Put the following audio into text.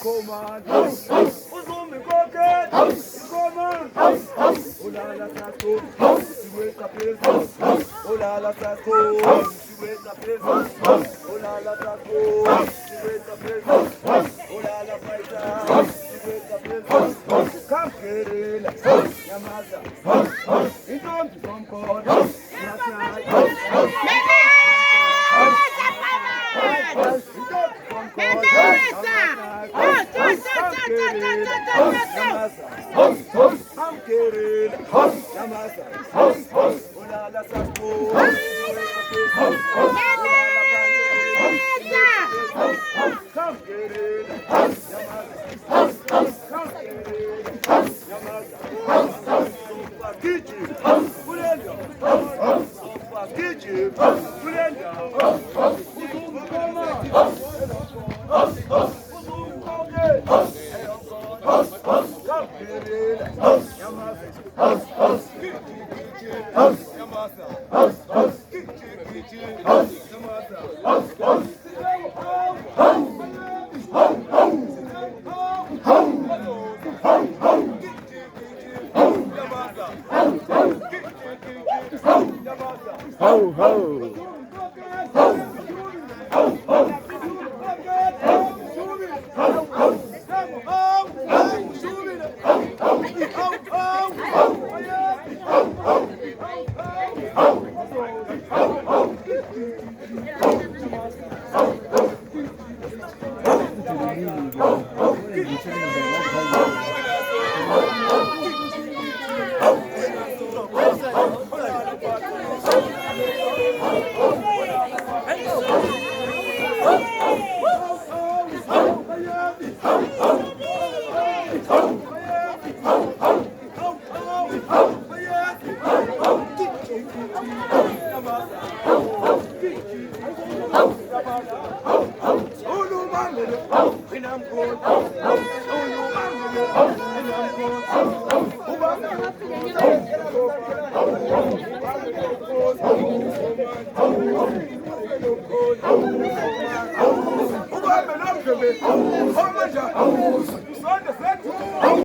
come on. Uzum koket, come on. Ola la tato, tu es ta présence. Ola la tato, tu es ta présence. Ola la tato, tu es ta présence. Ola la paita, tu es ta présence. Kamkerela, Yamasa. Itom tu kompod, I'm kidding. Yamasa. Ola la sapo. Come get it. Yamasa. Come get it. Yamasa. Sofa Gigi. Pulenda. Sofa Gigi. Pulenda. Uzum koma. Uzum koge. Come get it. Yamasa. Ho ho.